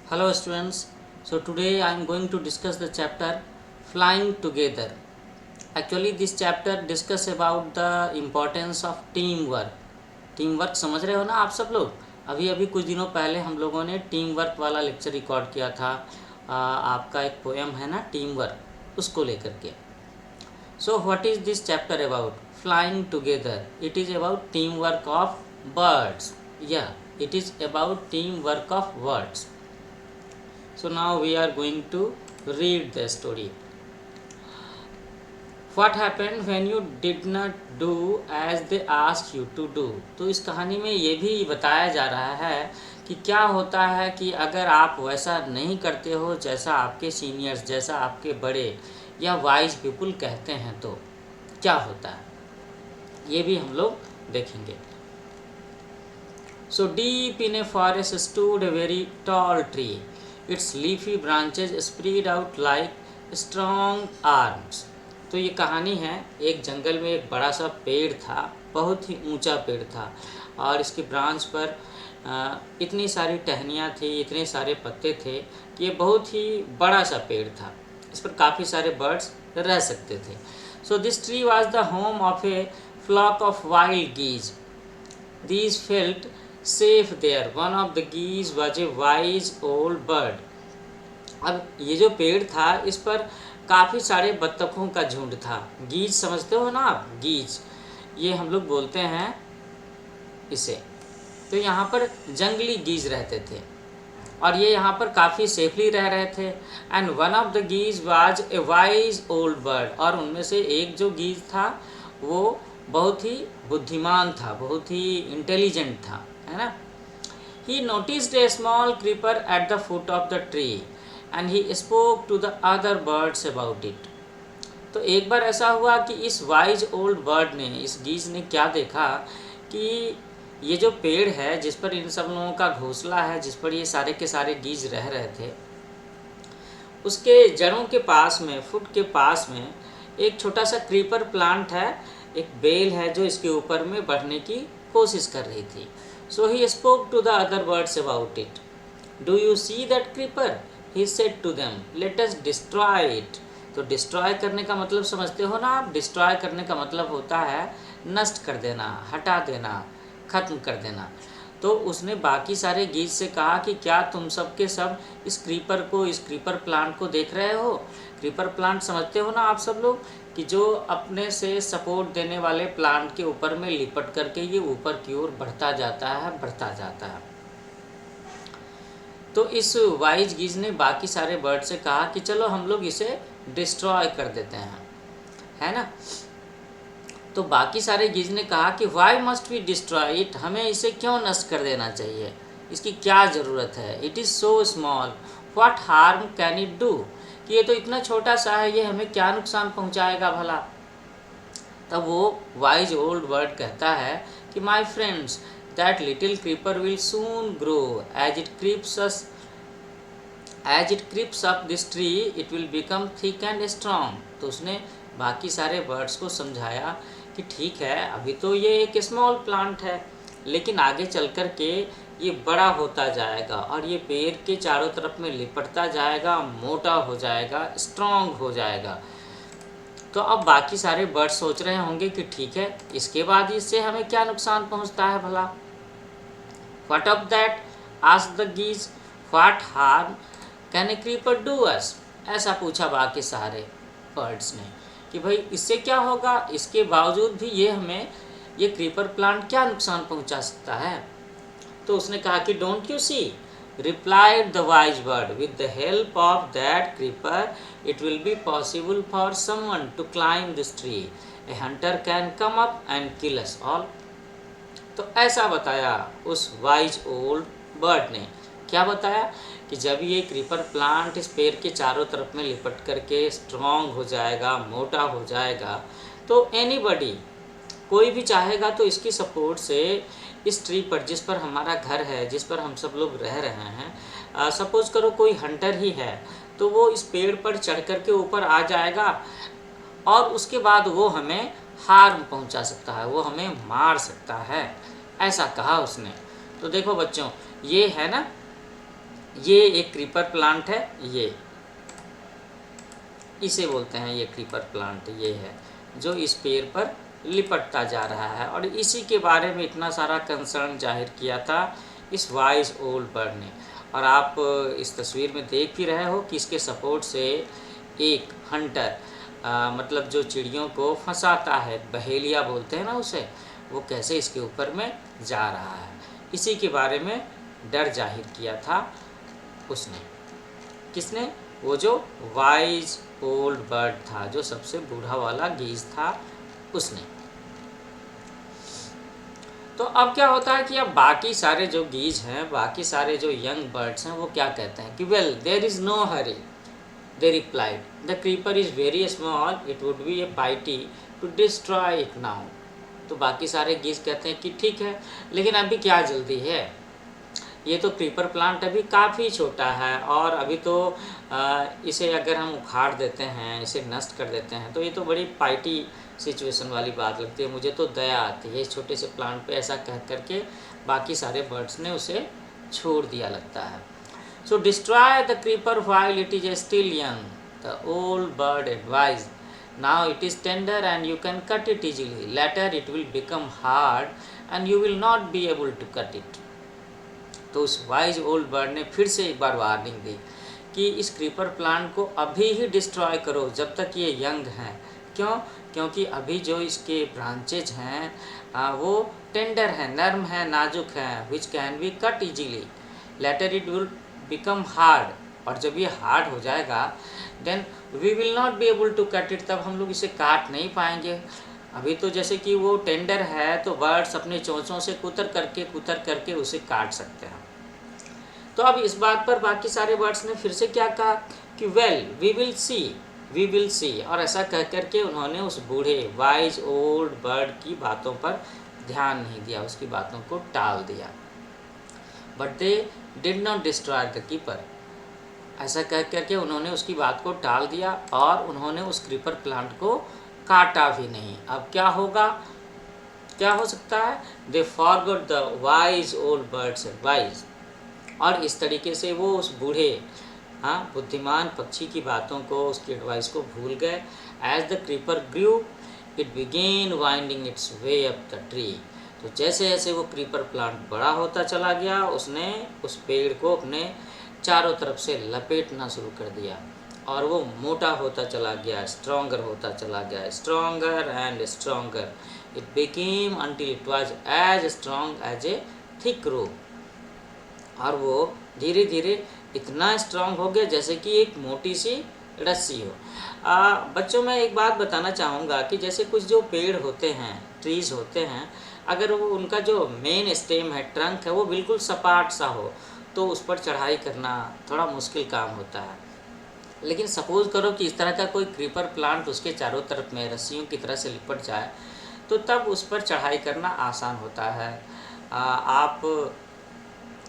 Hello students, so today I am going to discuss the chapter Flying Together. Actually this chapter discuss about the importance of teamwork. Team work समझ रहे हो ना आप सब लोग। अभी अभी कुछ दिनों पहले हम लोगों ने टीम वर्क वाला लेक्चर रिकॉर्ड किया था। आपका एक पोएम है ना टीम वर्क, उसको लेकर के। So what is this chapter about? Flying together. It is about team work of birds. या it is about team work of words. So now we are going to read the story. What happened when you did not do as they asked you to do? तो इस कहानी में ये भी बताया जा रहा है कि क्या होता है कि अगर आप वैसा नहीं करते हो जैसा आपके सीनियर्स, जैसा आपके बड़े या वाइज पीपुल कहते हैं तो क्या होता है, ये भी हम लोग देखेंगे. So deep in a forest stood a very tall tree. Its leafy branches spread out like strong arms. तो ये कहानी है, एक जंगल में एक बड़ा सा पेड़ था, बहुत ही ऊंचा पेड़ था और इसके ब्रांच पर इतनी सारी टहनियाँ थी, इतने सारे पत्ते थे कि ये बहुत ही बड़ा सा पेड़ था. इस पर काफ़ी सारे बर्ड्स रह सकते थे. So this tree was the home of a flock of wild geese. These felt safe there. One of the geese was a wise old bird. अब ये जो पेड़ था इस पर काफ़ी सारे बत्तखों का झुंड था. गीज समझते हो ना आप? गीज ये हम लोग बोलते हैं इसे. तो यहाँ पर जंगली गीज रहते थे और ये यहाँ पर काफ़ी सेफली रह रहे थे. And one of the geese was a wise old bird. और उनमें से एक जो गीज था वो बहुत ही बुद्धिमान था, बहुत ही इंटेलिजेंट था, है ना. He noticed a small creeper at the foot of the tree and he spoke to the other birds about it. तो एक बार ऐसा हुआ कि इस वाइज ओल्ड बर्ड ने, इस गीज ने क्या देखा कि ये जो पेड़ है जिस पर इन सब लोगों का घोंसला है, जिस पर ये सारे के सारे गीज रह रहे थे, उसके जड़ों के पास में, फुट के पास में एक छोटा सा क्रीपर प्लांट है, एक बेल है जो इसके ऊपर में बढ़ने की कोशिश कर रही थी. So he spoke to the other birds about it. Do you see that creeper? He said to them, let us destroy it. तो डिस्ट्रॉय करने का मतलब समझते हो ना आप? डिस्ट्रॉय करने का मतलब होता है नष्ट कर देना, हटा देना, ख़त्म कर देना. तो उसने बाकी सारे गीज से कहा कि क्या तुम सब के सब इस क्रीपर को, इस क्रीपर प्लांट को देख रहे हो? क्रीपर प्लांट समझते हो ना आप सब लोग, कि जो अपने से सपोर्ट देने वाले प्लांट के ऊपर में लिपट करके ये ऊपर की ओर बढ़ता जाता है, बढ़ता जाता है. तो इस वाइज गीज ने बाकी सारे बर्ड से कहा कि चलो हम लोग इसे डिस्ट्रॉय कर देते हैं, है ना. तो बाकी सारे गीज ने कहा कि why must we destroy it. हमें इसे क्यों नष्ट कर देना चाहिए, इसकी क्या ज़रूरत है. It is so small, what harm can it do. कि ये तो इतना छोटा सा है, ये हमें क्या नुकसान पहुंचाएगा भला. तब वो वाइज ओल्ड बर्ड कहता है कि my friends, that little creeper will soon grow as it creeps up this tree, it will become thick and strong. तो उसने बाकी सारे बर्ड्स को समझाया कि ठीक है, अभी तो ये एक स्मॉल प्लांट है, लेकिन आगे चल कर के ये बड़ा होता जाएगा और ये पेड़ के चारों तरफ में लिपटता जाएगा, मोटा हो जाएगा, स्ट्रॉन्ग हो जाएगा. तो अब बाकी सारे बर्ड सोच रहे होंगे कि ठीक है, इसके बाद इससे हमें क्या नुकसान पहुंचता है भला. What of that asked the geese, what harm can a creeper do us. ऐसा पूछा बाकी सारे बर्ड्स ने कि भाई इससे क्या होगा, इसके बावजूद भी ये हमें, ये क्रीपर प्लांट क्या नुकसान पहुंचा सकता है. तो उसने कहा कि don't you see, replied the wise bird, with the help of that creeper it will be possible for someone to climb this tree. A hunter can come up and kill us all. तो ऐसा बताया उस wise old bird ने. क्या बताया कि जब ये क्रीपर प्लांट इस पेड़ के चारों तरफ में लिपट करके स्ट्रॉन्ग हो जाएगा, मोटा हो जाएगा, तो एनीबडी, कोई भी चाहेगा तो इसकी सपोर्ट से इस ट्री पर, जिस पर हमारा घर है, जिस पर हम सब लोग रह रहे हैं, सपोज करो कोई हंटर ही है, तो वो इस पेड़ पर चढ़ कर के ऊपर आ जाएगा और उसके बाद वो हमें हार्म पहुंचा सकता है, वो हमें मार सकता है. ऐसा कहा उसने. तो देखो बच्चों, ये है ना, ये एक क्रीपर प्लांट है, ये इसे बोलते हैं, ये क्रीपर प्लांट ये है जो इस पेड़ पर लिपटता जा रहा है। और इसी के बारे में इतना सारा कंसर्न जाहिर किया था इस वाइज ओल्ड बर्ड ने। और आप इस तस्वीर में देख ही रहे हो कि इसके सपोर्ट से एक हंटर मतलब जो चिड़ियों को फंसाता है, बहेलिया बोलते हैं ना उसे, वो कैसे इसके ऊपर में जा रहा है। इसी के बारे में डर जाहिर किया था उसने। किसने? वो जो वाइज ओल्ड बर्ड था, जो सबसे बूढ़ा वाला गीज था, उसने। तो अब क्या होता है कि अब बाकी सारे जो गीज हैं, बाकी सारे जो यंग बर्ड्स हैं, वो क्या कहते हैं कि well there is no hurry. They replied the creeper is very small, it would be a pity to destroy it now. तो बाकी सारे गीज कहते हैं कि ठीक है, लेकिन अभी क्या जल्दी है, ये तो क्रीपर प्लांट अभी काफ़ी छोटा है और अभी तो इसे अगर हम उखाड़ देते हैं, इसे नष्ट कर देते हैं, तो ये तो बड़ी पाइटी सिचुएशन वाली बात लगती है, मुझे तो दया आती है इस छोटे से प्लांट पे। ऐसा कह करके बाकी सारे बर्ड्स ने उसे छोड़ दिया लगता है। So destroy the creeper while it is still young, the old bird advised. Now it is tender and you can cut it easily, later it will become hard and you will not be able to cut it. तो उस wise old bird ने फिर से एक बार warning दी कि इस creeper plant को अभी ही डिस्ट्रॉय करो जब तक ये यंग हैं। क्यों? क्योंकि अभी जो इसके ब्रांचेज हैं वो टेंडर हैं, नर्म हैं, नाजुक हैं, which can be cut easily, later it will become hard. और जब ये हार्ड हो जाएगा then we will not be able to cut it, तब हम लोग इसे काट नहीं पाएंगे। अभी तो जैसे कि वो टेंडर है तो बर्ड्स अपने चोंचों से कुतर करके उसे काट सकते हैं। तो अब इस बात पर बाकी सारे बर्ड्स ने फिर से क्या कहा कि वेल वी विल सी। और ऐसा कह करके उन्होंने उस बूढ़े वाइज ओल्ड बर्ड की बातों पर ध्यान नहीं दिया, उसकी बातों को टाल दिया। But they did not destroy the keeper. ऐसा कह करके उन्होंने उसकी बात को टाल दिया और उन्होंने उस क्रीपर प्लांट को काटा भी नहीं। अब क्या होगा, क्या हो सकता है? They forgot the wise old bird's advice. और इस तरीके से वो उस बूढ़े बुद्धिमान पक्षी की बातों को, उसकी एडवाइस को भूल गए। As the creeper grew it began winding its way up the tree. तो जैसे जैसे वो क्रीपर प्लांट बड़ा होता चला गया, उसने उस पेड़ को अपने चारों तरफ से लपेटना शुरू कर दिया और वो मोटा होता चला गया, स्ट्रॉन्गर होता चला गया, stronger and stronger. It became until it was as strong as a thick rope. और वो धीरे धीरे इतना स्ट्रॉन्ग हो गया जैसे कि एक मोटी सी रस्सी हो। बच्चों, मैं एक बात बताना चाहूँगा कि जैसे कुछ जो पेड़ होते हैं, ट्रीज़ होते हैं, अगर वो उनका जो मेन स्टेम है, ट्रंक है, वो बिल्कुल सपाट सा हो तो उस पर चढ़ाई करना थोड़ा मुश्किल काम होता है। लेकिन सपोज़ करो कि इस तरह का कोई क्रीपर प्लांट उसके चारों तरफ में रस्सियों की तरह से लिपट जाए तो तब उस पर चढ़ाई करना आसान होता है। आप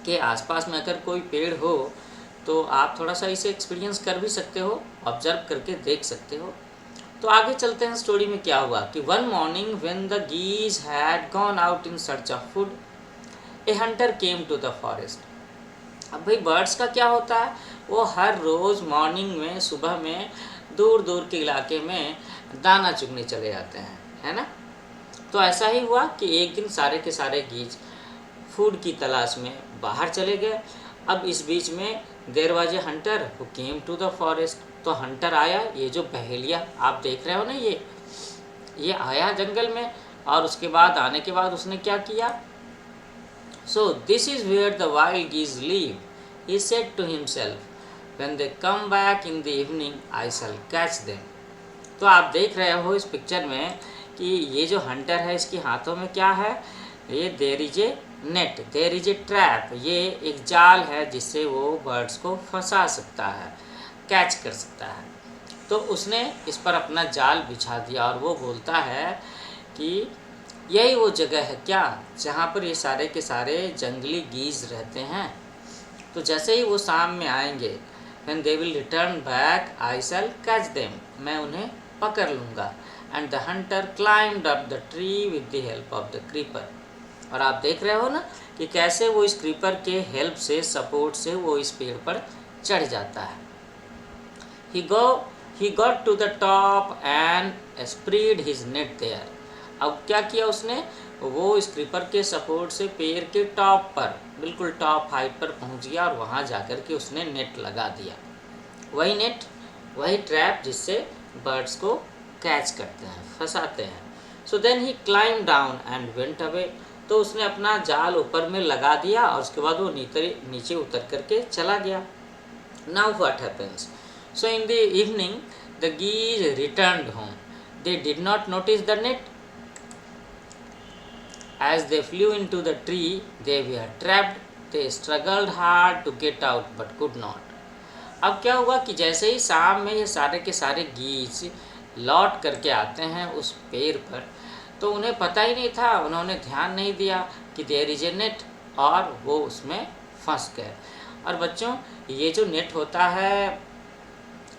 के आसपास में अगर कोई पेड़ हो तो आप थोड़ा सा इसे एक्सपीरियंस कर भी सकते हो, ऑब्जर्व करके देख सकते हो। तो आगे चलते हैं स्टोरी में क्या हुआ कि one morning when the geese had gone out in search of food, a hunter came to the forest. अब भाई बर्ड्स का क्या होता है, वो हर रोज़ मॉर्निंग में, सुबह में दूर दूर के इलाके में दाना चुगने चले जाते हैं, है ना। तो ऐसा ही हुआ कि एक दिन सारे के सारे गीज फूड की तलाश में बाहर चले गए। अब इस बीच में there was a hunter who came to the forest. तो हंटर आया, ये जो बहेलिया आप देख रहे हो ना, ये आया जंगल में। और उसके बाद आने के बाद उसने क्या किया, so this is where the wild geese live, he said to himself, when they come back in the evening I shall catch them. तो आप देख रहे हो इस पिक्चर में कि ये जो हंटर है, इसके हाथों में क्या है, ये there is a net, there is a trap. ये एक जाल है जिससे वो बर्ड्स को फंसा सकता है, कैच कर सकता है। तो उसने इस पर अपना जाल बिछा दिया और वो बोलता है कि यही वो जगह है क्या जहाँ पर ये सारे के सारे जंगली गीज रहते हैं। तो जैसे ही वो शाम में आएंगे, when they will return back I shall catch them, मैं उन्हें पकड़ लूँगा। And the hunter climbed up the tree with the help of the creeper. और आप देख रहे हो ना कि कैसे वो इस क्रीपर के हेल्प से, सपोर्ट से वो इस पेड़ पर चढ़ जाता है। He go he got to the top and spread his net there. अब क्या किया उसने, वो इस क्रीपर के सपोर्ट से पेड़ के टॉप पर, बिल्कुल टॉप हाइट पर पहुंच गया और वहां जाकर के उसने नेट लगा दिया। वही नेट, वही ट्रैप जिससे बर्ड्स को कैच करते हैं, फंसाते हैं। So then he climb down and went away. तो उसने अपना जाल ऊपर में लगा दिया और उसके बाद वो नीचे उतर करके चला गया। Now what happens, so in the evening the geese returned home. They did not notice the net. As they flew into the tree, they were trapped. They struggled hard to get out but could not. अब क्या हुआ कि जैसे ही शाम में ये सारे के सारे गीज लौट करके आते हैं उस पेड़ पर, तो उन्हें पता ही नहीं था, उन्होंने ध्यान नहीं दिया कि देयर इज ए नेट, और वो उसमें फंस गए। और बच्चों, ये जो नेट होता है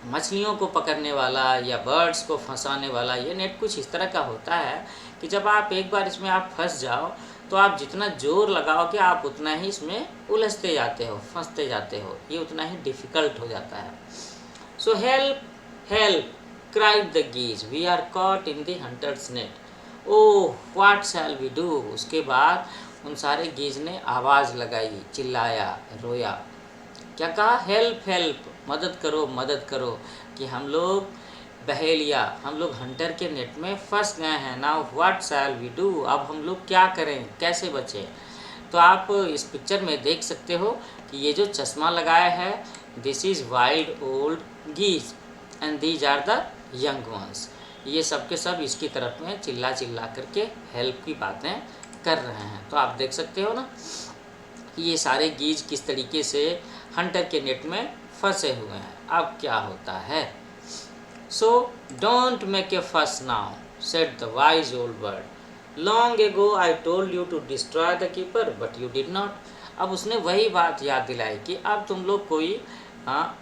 मछलियों को पकड़ने वाला या बर्ड्स को फंसाने वाला, ये नेट कुछ इस तरह का होता है कि जब आप एक बार इसमें आप फंस जाओ तो आप जितना जोर लगाओगे आप उतना ही इसमें उलझते जाते हो, फंसते जाते हो, ये उतना ही डिफ़िकल्ट हो जाता है। So help help cried the geese, we are caught in the hunter's net. Oh what shall we do. उसके बाद उन सारे गीज ने आवाज़ लगाई, चिल्लाया, रोया। क्या कहा, हेल्प हेल्प, मदद करो मदद करो, कि हम लोग बहेलिया, हम लोग हंटर के नेट में फंस गए हैं। Now what shall we do, अब हम लोग क्या करें, कैसे बचें। तो आप इस पिक्चर में देख सकते हो कि ये जो चश्मा लगाया है, this is wild old geese and these are the young ones. ये सब के सब इसकी तरफ में चिल्ला चिल्ला करके हेल्प की बातें कर रहे हैं। तो आप देख सकते हो ना कि ये सारे गीज किस तरीके से हंटर के नेट में फंसे हुए हैं। अब क्या होता है, so don't make a fuss now, said the wise old bird. Long ago I told you to destroy the creeper but you did not. अब उसने वही बात याद दिलाई कि अब तुम लोग कोई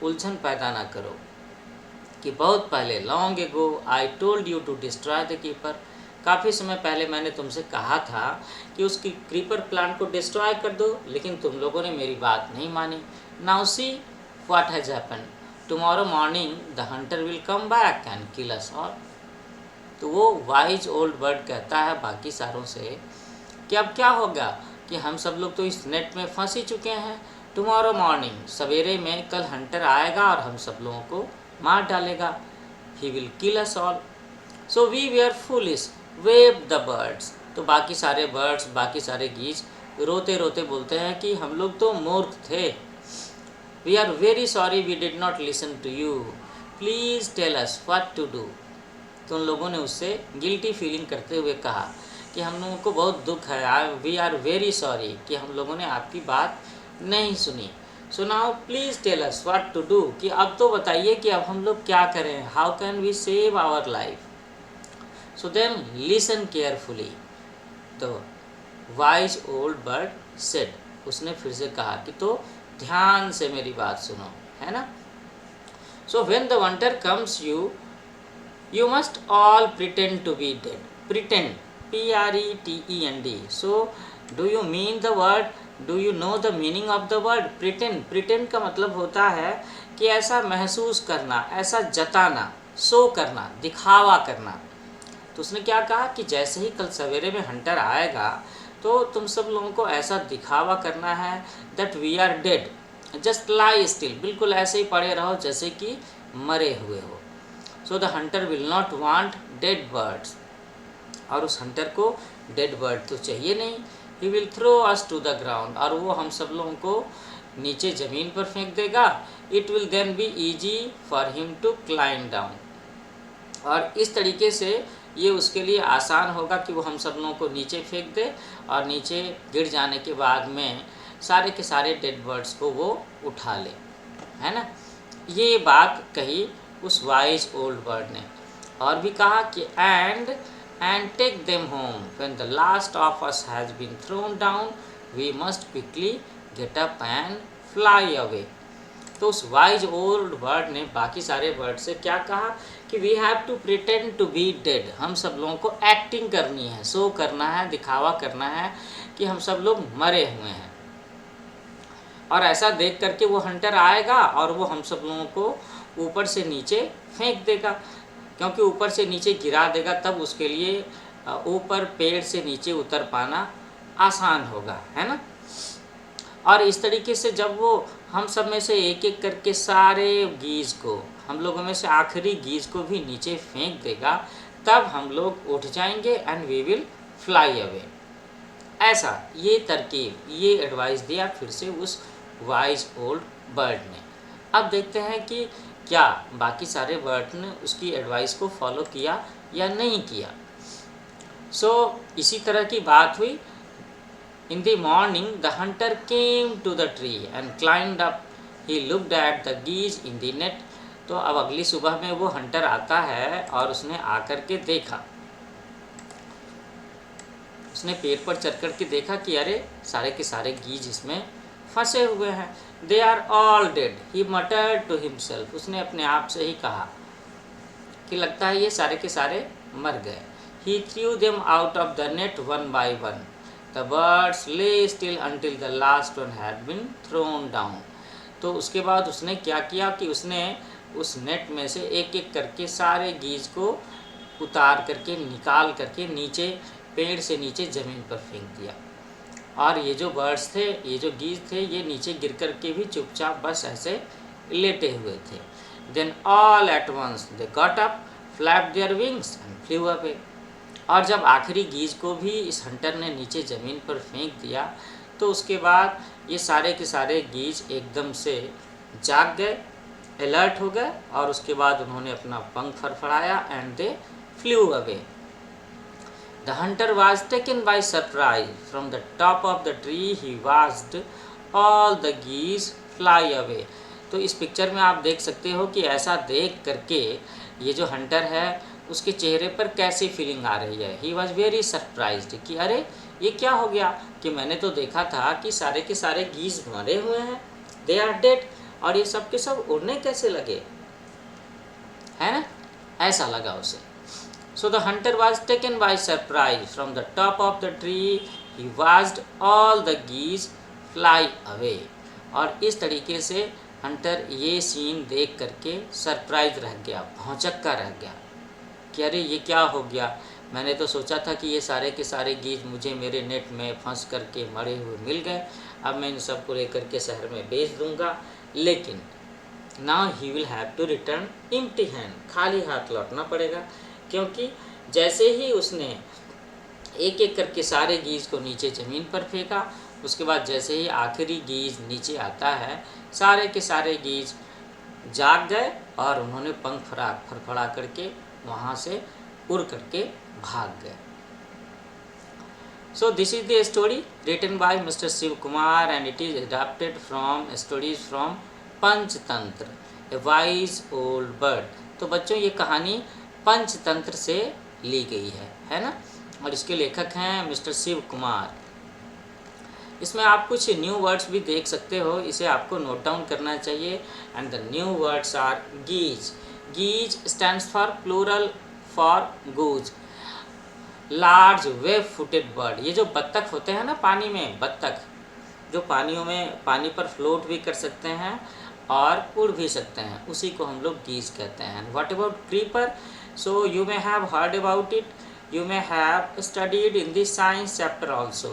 उलझन पैदा ना करो, कि बहुत पहले, long ago I told you to destroy the creeper, काफ़ी समय पहले मैंने तुमसे कहा था कि उसकी क्रीपर प्लांट को डिस्ट्रॉय कर दो, लेकिन तुम लोगों ने मेरी बात नहीं मानी। Now see what has happen, tomorrow morning the hunter will come back and kill us all. तो वो वाइज ओल्ड बर्ड कहता है बाकी सारों से कि अब क्या होगा, कि हम सब लोग तो इस नेट में फंस ही चुके हैं। टुमारो मॉर्निंग, सवेरे में कल हंटर आएगा और हम सब लोगों को मार डालेगा। He will kill us all. So we were foolish, वेव द बर्ड्स। तो बाकी सारे बर्ड्स, बाकी सारे गीज रोते रोते बोलते हैं कि हम लोग तो मूर्ख थे। We are very sorry we did not listen to you, please tell us what to do. तो उन लोगों ने उससे गिल्टी फीलिंग करते हुए कहा कि हम लोगों को बहुत दुख है, वी आर वेरी सॉरी कि हम लोगों ने आपकी बात नहीं सुनी। So now please tell us what to do, कि अब तो बताइए कि अब हम लोग क्या करें, how can we save our life. So then listen carefully, the wise old bird said. उसने फिर से कहा कि तो ध्यान से मेरी बात सुनो, है ना। So when the winter comes you must all pretend to be dead. Pretend, P-R-E-T-E-N-D. So do you mean the word, do you know the meaning of the word pretend? Pretend का मतलब होता है कि ऐसा महसूस करना, ऐसा जताना, शो करना, दिखावा करना। तो उसने क्या कहा कि जैसे ही कल सवेरे में हंटर आएगा तो तुम सब लोगों को ऐसा दिखावा करना है that we are dead, just lie still, बिल्कुल ऐसे ही पड़े रहो जैसे कि मरे हुए हो। So the hunter will not want dead birds, और उस हंटर को डेड बर्ड तो चाहिए नहीं। He will throw us to the ground, और वो हम सब लोगों को नीचे ज़मीन पर फेंक देगा। It will then be easy for him to climb down, और इस तरीके से ये उसके लिए आसान होगा कि वो हम सब लोगों को नीचे फेंक दे, और नीचे गिर जाने के बाद में सारे के सारे डेड बर्ड्स को वो उठा ले, है ना। ये बात कही उस वाइज ओल्ड बर्ड ने। और भी कहा कि and take them home when the last of us has been thrown down, we must quickly get up and fly away. तो उस वाइज ओल्ड बर्ड ने बाकी सारे बर्ड से क्या कहा कि we have to pretend to be dead, हम सब लोगों को एक्टिंग करनी है, शो करना है, दिखावा करना है कि हम सब लोग मरे हुए हैं। और ऐसा देख करके वो हंटर आएगा और वो हम सब लोगों को ऊपर से नीचे फेंक देगा, क्योंकि ऊपर से नीचे गिरा देगा, तब उसके लिए ऊपर पेड़ से नीचे उतर पाना आसान होगा, है ना। और इस तरीके से जब वो हम सब में से एक एक करके सारे गीज को, हम लोगों में से आखिरी गीज को भी नीचे फेंक देगा, तब हम लोग उठ जाएंगे and we will fly away. ऐसा ये तरकीब, ये एडवाइस दिया फिर से उस वाइज ओल्ड बर्ड ने। अब देखते हैं कि क्या बाकी सारे बर्ड ने उसकी एडवाइस को फॉलो किया या नहीं किया। सो इसी तरह की बात हुई। In the morning, the hunter came to the tree and climbed up. He looked at the geese in the net. तो अब अगली सुबह में वो हंटर आता है और उसने आकर के देखा, उसने पेड़ पर चढ़ कर के देखा कि अरे सारे के सारे गीज इसमें फंसे हुए हैं। They are all dead. He muttered to himself. उसने अपने आप से ही कहा कि लगता है ये सारे के सारे मर गए। He threw them out of the net one by one. The birds lay still until the last one had been thrown down. तो उसके बाद उसने क्या किया कि उसने उस नेट में से एक एक करके सारे गीज को उतार करके निकाल करके नीचे पेड़ से नीचे ज़मीन पर फेंक दिया। और ये जो बर्ड्स थे, ये जो गीज थे, ये नीचे गिर करके भी चुपचाप बस ऐसे लेटे हुए थे। Then all at once they got up, flapped their wings and flew away. और जब आखिरी गीज को भी इस हंटर ने नीचे ज़मीन पर फेंक दिया, तो उसके बाद ये सारे के सारे गीज एकदम से जाग गए, अलर्ट हो गए, और उसके बाद उन्होंने अपना पंख फड़फड़ाया and they flew away. The hunter was taken by surprise, from the top of the tree he watched all the geese fly away. तो इस पिक्चर में आप देख सकते हो कि ऐसा देख करके ये जो हंटर है उसके चेहरे पर कैसी फीलिंग आ रही है। ही वॉज वेरी सरप्राइज्ड कि अरे ये क्या हो गया कि मैंने तो देखा था कि सारे के सारे गीज मरे हुए हैं, दे आर डेड, और ये सब के सब उड़ने कैसे लगे, है ना, ऐसा लगा उसे। So the hunter was taken by surprise, from the top of the tree he watched all the geese fly away. और इस तरीके से हंटर ये सीन देख करके सरप्राइज रह गया, भौंचक्का रह गया कि अरे ये क्या हो गया, मैंने तो सोचा था कि ये सारे के सारे गीज मुझे मेरे नेट में फंस करके मरे हुए मिल गए, अब मैं इन सबको लेकर के शहर में बेच दूंगा, लेकिन now he will have to return empty hand, खाली हाथ लौटना पड़ेगा। क्योंकि जैसे ही उसने एक एक करके सारे गीज को नीचे ज़मीन पर फेंका, उसके बाद जैसे ही आखिरी गीज नीचे आता है, सारे के सारे गीज जाग गए और उन्होंने पंख फड़फड़ा करके वहाँ से उड़ करके भाग गए। So this is the story written by mister Shiv Kumar and it is adopted from stories from Panchatantra, a wise old bird. तो बच्चों ये कहानी पंचतंत्र से ली गई है ना, और इसके लेखक हैं मिस्टर शिव कुमार। इसमें आप कुछ न्यू वर्ड्स भी देख सकते हो, इसे आपको नोट डाउन करना चाहिए। And the new words are geese, geese stands for plural for goose, large web footed bird. ये जो बत्तख होते हैं ना पानी में, बत्तख जो पानियों में पानी पर फ्लोट भी कर सकते हैं और उड़ भी सकते हैं, उसी को हम लोग गीज कहते हैं। What about creeper? So you may have heard about it, you may have studied in the science chapter also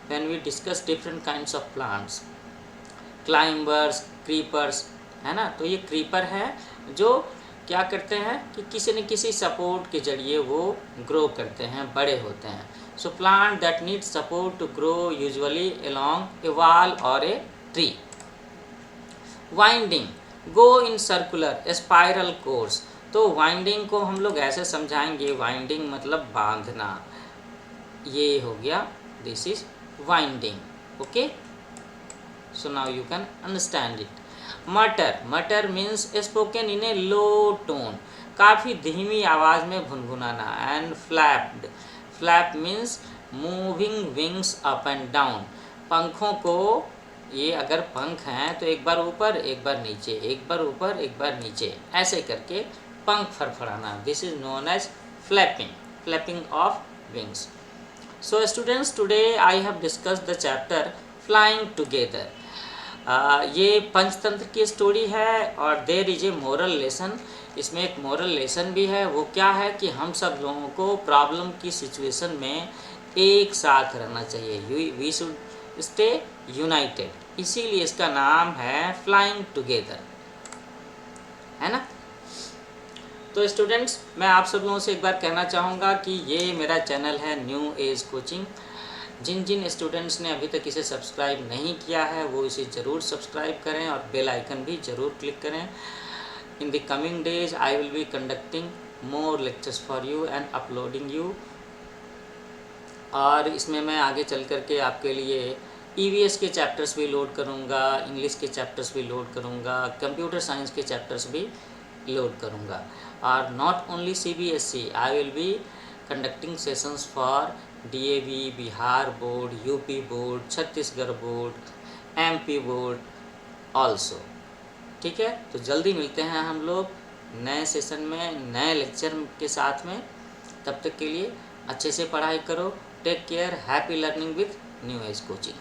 when we discuss different kinds of plants, climbers, creepers, है ना। तो ये क्रीपर है जो क्या करते हैं कि किसी न किसी सपोर्ट के जरिए वो ग्रो करते हैं, बड़े होते हैं। So plant that need support to grow usually along a wall or a tree. Winding, go in circular spiral course. तो वाइंडिंग को हम लोग ऐसे समझाएंगे, वाइंडिंग मतलब बांधना, ये हो गया, this is winding. Okay, so now you can understand it. Mutter, mutter means spoken in a low tone, काफ़ी धीमी आवाज़ में भुनभुनाना। And flapped, flap means moving wings up and down, पंखों को ये अगर पंख हैं तो एक बार ऊपर एक बार नीचे, एक बार ऊपर एक बार नीचे, ऐसे करके पंख फड़फड़ाना। This is known as flapping, flapping of wings. So students, today I have discussed the chapter flying together. ये पंचतंत्र की स्टोरी है और there is a moral lesson. इसमें एक मोरल लेसन भी है। वो क्या है कि हम सब लोगों को प्रॉब्लम की सिचुएशन में एक साथ रहना चाहिए। वी शुड स्टे यूनाइटेड, इसीलिए इसका नाम है फ्लाइंग टुगेदर, है ना। तो स्टूडेंट्स, मैं आप सब लोगों से एक बार कहना चाहूँगा कि ये मेरा चैनल है न्यू एज कोचिंग। जिन जिन स्टूडेंट्स ने अभी तक इसे सब्सक्राइब नहीं किया है वो इसे ज़रूर सब्सक्राइब करें और बेल आइकन भी ज़रूर क्लिक करें। In the coming days I will be conducting more lectures for you and uploading you. और इसमें मैं आगे चल करके आपके लिए EVS के चैप्टर्स भी लोड करूँगा, इंग्लिश के चैप्टर्स भी लोड करूँगा, कंप्यूटर साइंस के चैप्टर्स भी लोड करूँगा। और not only CBSE, I will be conducting sessions for DAV, Bihar board, UP board, Chhattisgarh board, MP board also. ठीक है, तो जल्दी मिलते हैं हम लोग नए सेशन में, नए लेक्चर के साथ में। तब तक के लिए अच्छे से पढ़ाई करो। Take care, happy learning with New Age coaching.